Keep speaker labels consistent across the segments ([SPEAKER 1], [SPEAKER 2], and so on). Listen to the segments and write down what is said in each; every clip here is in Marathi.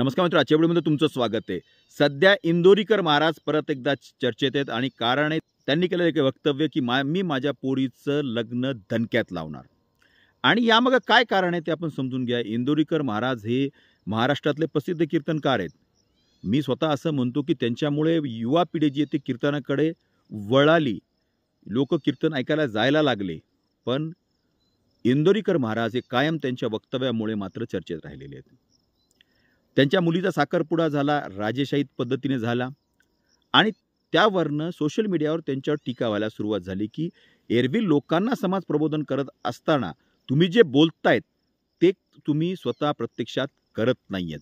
[SPEAKER 1] नमस्कार मित्र, आजच्या व्हिडिओमध्ये तुमचं स्वागत आहे। सध्या इंदोरीकर महाराज परत एकदा चर्चेत आहेत आणि कारण आहे त्यांनी केलेलं एक वक्तव्य की मी माझ्या पोरीचं लग्न धनक्यात लावणार। आणि यामागे काय कारण आहे ते आपण समजून घ्या। इंदोरीकर महाराज हे महाराष्ट्रातले प्रसिद्ध कीर्तनकार आहेत। मी स्वतः असं म्हणतो की त्यांच्यामुळे युवा पिढी जी आहे ती कीर्तनाकडे वळाली, लोक कीर्तन ऐकायला जायला लागले। पण इंदोरीकर महाराज हे कायम त्यांच्या वक्तव्यामुळे मात्र चर्चेत राहिलेले आहेत। त्यांच्या मुलीचा साखरपुडा झाला, राजेशाही पद्धतीने झाला आणि त्यावरनं सोशल मीडियावर त्यांच्यावर टीका व्हायला सुरुवात झाली की एरवी लोकांना समाज प्रबोधन करत असताना तुम्ही जे बोलतायत ते तुम्ही स्वतः प्रत्यक्षात करत नाहीयेत।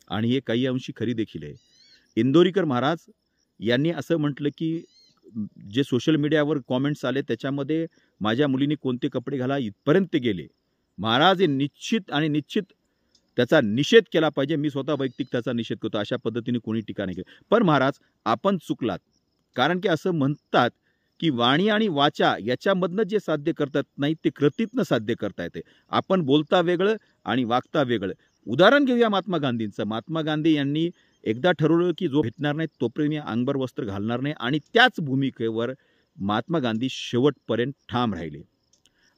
[SPEAKER 1] आणि हे काही अंशी खरी देखील आहे। इंदोरीकर महाराज यांनी असं म्हटलं की जे सोशल मीडियावर कॉमेंट्स आले त्याच्यामध्ये माझ्या मुलीने कोणते कपडे घाला इथपर्यंत गेले। महाराज हे निश्चित त्याचा निषेध केला पाहिजे। मी स्वतः वैयक्तिक त्याचा निषेध करतो। अशा पद्धतीने कोणी टीका नाही केली। पण महाराज आपण चुकलात, कारण की असं म्हणतात की वाणी आणि वाचा याच्यामधनं जे साध्य करतात नाही ते कृतीतनं साध्य करता येते। आपण बोलता वेगळं आणि वागता वेगळं। उदाहरण घेऊया महात्मा गांधींचं। महात्मा गांधी यांनी एकदा ठरवलं की जो भेटणार नाही तोपर्यंत मी अंगभर वस्त्र घालणार नाही आणि त्याच भूमिकेवर महात्मा गांधी शेवटपर्यंत ठाम राहिले।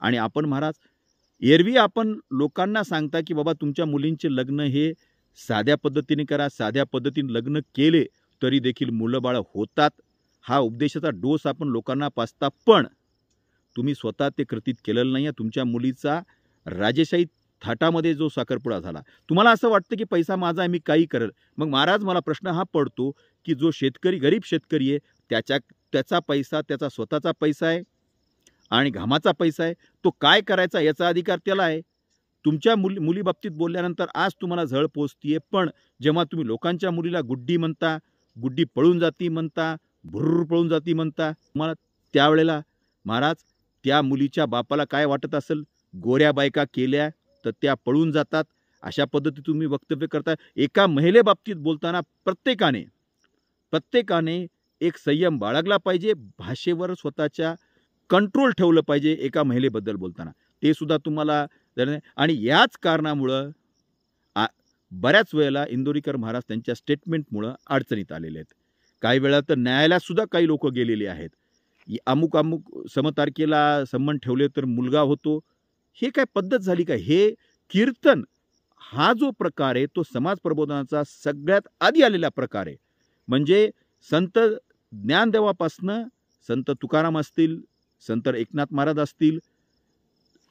[SPEAKER 1] आणि आपण महाराज एरवी आपण लोकांना सांगता की बाबा तुमच्या मुलींचे लग्न हे साध्या पद्धतीने करा, साध्या पद्धतीने लग्न केले तरी देखील मुलं बाळ होतात, हा उपदेशाचा डोस आपण लोकांना पाजता। पण तुम्ही स्वतः ते कृतीत केलेलं नाही। तुमच्या मुलीचा राजेशाही थाटामध्ये जो साखरपुडा झाला, तुम्हाला असं वाटतं की पैसा माझा आहे, मी काही करेल। मग महाराज मला प्रश्न हा पडतो की जो शेतकरी, गरीब शेतकरी आहे त्याचा पैसा त्याचा स्वतःचा पैसा आहे आणि घामाचा पैसा आहे, तो काय करायचा याचा अधिकार त्याला आहे। तुमच्या मुलीबाबतीत बोलल्यानंतर आज तुम्हाला झळ पोचतीये, पण जेव्हा तुम्ही लोकांच्या मुलीला गुड्डी म्हणता, गुड्डी पळून जाती म्हणता, भुर्र पळून जाती म्हणता, तुम्हाला त्यावेळेला महाराज त्या मुलीच्या बापाला काय वाटत असेल? गोऱ्या बायका केल्या तर त्या पळून जातात, अशा पद्धती तुम्ही वक्तव्य करता। एका महिलेबाबतीत बोलताना प्रत्येकाने एक संयम बाळगला पाहिजे, भाषेवर स्वतःच्या कंट्रोल ठेवलं पाहिजे एका महिलेबद्दल बोलताना, ते सुद्धा तुम्हाला। आणि याच कारणामुळं बऱ्याच वेळेला इंदोरीकर महाराज त्यांच्या स्टेटमेंटमुळं अडचणीत आलेले आहेत। काही वेळा तर न्यायालयात सुद्धा काही लोक गेलेले आहेत। अमुक समतारखेला संबंध ठेवले तर मुलगा होतो, हे काय पद्धत झाली का? हे कीर्तन हा जो प्रकार आहे तो समाज प्रबोधनाचा सगळ्यात आधी आलेला प्रकार आहे। म्हणजे संत ज्ञानदेवापासनं संत तुकाराम असतील, संत एकनाथ महाराज असतील,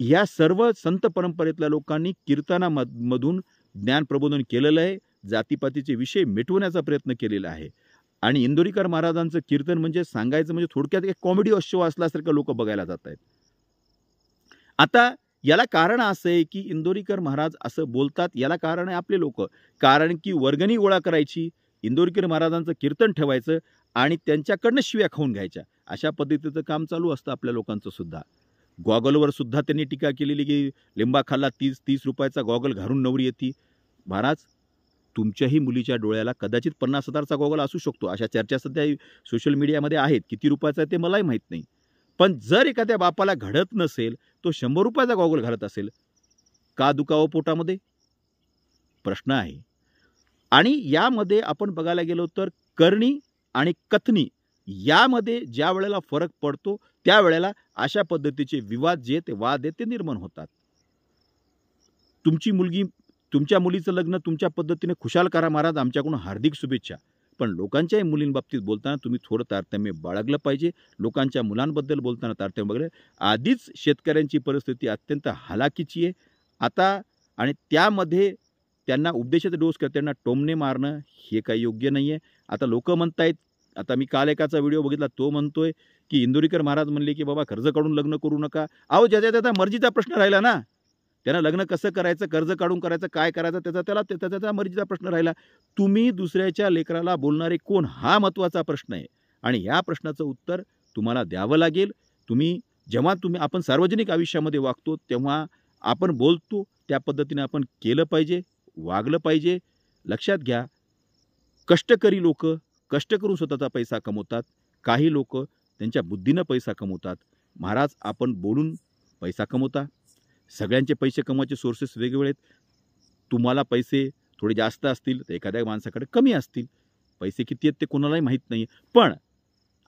[SPEAKER 1] या सर्व संत परंपरेतल्या लोकांनी कीर्तनामधून ज्ञान प्रबोधन केलेलं आहे, जातीपातीचे विषय मिटवण्याचा प्रयत्न केलेला आहे। आणि इंदोरीकर महाराजांचं कीर्तन म्हणजे सांगायचं म्हणजे थोडक्यात एक कॉमेडी शो असल्यासारखं लोक बघायला जात आहेत। आता याला कारण असं आहे की इंदोरीकर महाराज असं बोलतात, याला कारण आहे आपले लोक। कारण की वर्गणी गोळा करायची, इंदोरीकर महाराजांचं कीर्तन ठेवायचं आणि त्यांच्याकडनं शिव्या खाऊन घ्यायच्या, अशा पद्धतीचं काम चालू असतं आपल्या लोकांचं सुद्धा। गॉगलवर सुद्धा त्यांनी टीका केलेली की लिंबाखाला 30 रुपयाचा गॉगल घालून नवरी येते। महाराज तुमच्याही मुलीच्या डोळ्याला कदाचित 50,000चा गॉगल असू शकतो, अशा चर्चा सध्या सोशल मीडियामध्ये आहेत। किती रुपयाचा आहे ते मलाही माहीत नाही। पण जर एखाद्या बापाला घडत नसेल तो 100 रुपयाचा गॉगल घालत असेल, का दुखावं पोटामध्ये? प्रश्न आहे। आणि यामध्ये आपण बघायला गेलो तर करणी आणि कथनी यामध्ये ज्या वेळेला फरक पडतो त्यावेळेला अशा पद्धतीचे विवाद जे ते वाद ते निर्माण होतात। तुमच्या मुलीचं लग्न तुमच्या पद्धतीने खुशाल करा महाराज, आमच्याकडून हार्दिक शुभेच्छा। पण लोकांच्याही मुलींबाबतीत बोलताना तुम्ही थोडं तारतम्य बाळगलं पाहिजे। लोकांच्या मुलांबद्दल बोलताना तारतम्य बाळगलं। आधीच शेतकऱ्यांची परिस्थिती अत्यंत हालाकीची आहे आता, आणि त्यामध्ये त्यांना उपदेशाचा डोस करताना त्यांना टोमणे मारणं हे काही योग्य नाही आहे। आता लोक म्हणतायत, आता मी काल एकाचा व्हिडिओ बघितला, तो म्हणतोय की इंदोरीकर महाराज म्हणले की बाबा कर्ज काढून लग्न करू नका। अहो ज्याच्या त्याचा मर्जीचा प्रश्न राहिला ना, त्यांना लग्न कसं करायचं, कर्ज काढून करायचं, काय करायचं त्याचा मर्जीचा प्रश्न राहिला। तुम्ही दुसऱ्याच्या लेकराला बोलणारे कोण, हा महत्त्वाचा प्रश्न आहे। आणि या प्रश्नाचं उत्तर तुम्हाला द्यावं लागेल। जेव्हा आपण सार्वजनिक आयुष्यामध्ये वागतो तेव्हा आपण बोलतो त्या पद्धतीने आपण केलं पाहिजे, वागलं पाहिजे। लक्षात घ्या, कष्टकरी लोक कष्ट करून स्वतःचा पैसा कमवतात, काही लोक त्यांच्या बुद्धीनं पैसा कमवतात। महाराज आपण बोलून पैसा कमवता, सगळ्यांचे पैसे कमवायचे सोर्सेस वेगवेगळे आहेत। तुम्हाला पैसे थोडे जास्त असतील तर एखाद्या माणसाकडे कमी असतील. पैसे किती आहेत ते कोणालाही माहीत नाही. पण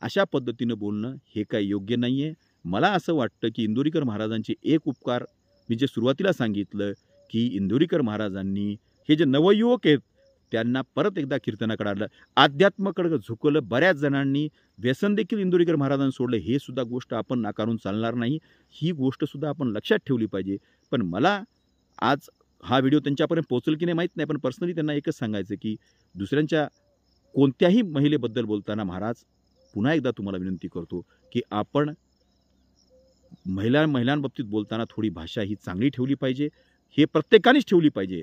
[SPEAKER 1] अशा पद्धतीनं बोलणं हे काही योग्य नाही आहे. मला असं वाटतं की इंदोरीकर महाराजांचे एक उपकार मी जे सुरुवातीला सांगितलं की इंदोरीकर महाराजांनी हे जे नवयुवक आहेत त्यांना परत एकदा कीर्तनाकडे आणलं, अध्यात्माकडे झुकवलं. बऱ्याच जणांनी व्यसन देखील इंदोरीकर महाराजांनी सोडलं. हे सुद्धा गोष्ट आपण नाकारून चालणार नाही. ही गोष्ट सुद्धा आपण लक्षात ठेवली पाहिजे. पण मला आज हा व्हिडिओ त्यांच्यापर्यंत पोहोचेल की नाही माहीत नाही, पण पर्सनली त्यांना एकच सांगायचं की दुसऱ्यांच्या कोणत्याही महिलेबद्दल बोलताना महाराज पुन्हा एकदा तुम्हाला विनंती करतो की आपण महिलांबाबतीत बोलताना थोडी भाषा ही चांगली ठेवली पाहिजे. हे प्रत्येकानेच ठेवली पाहिजे.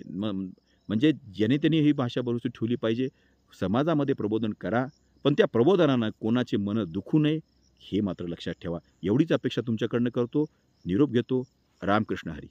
[SPEAKER 1] म्हणजे ज्याने त्यांनी ही भाषा बरोबर ठेवली पाहिजे. समाजामध्ये प्रबोधन करा, पण त्या प्रबोधनानं कोणाचे मन दुखू नये हे मात्र लक्षात ठेवा. एवढीच अपेक्षा तुमच्याकडनं करतो. निरोप घेतो. रामकृष्ण हरी.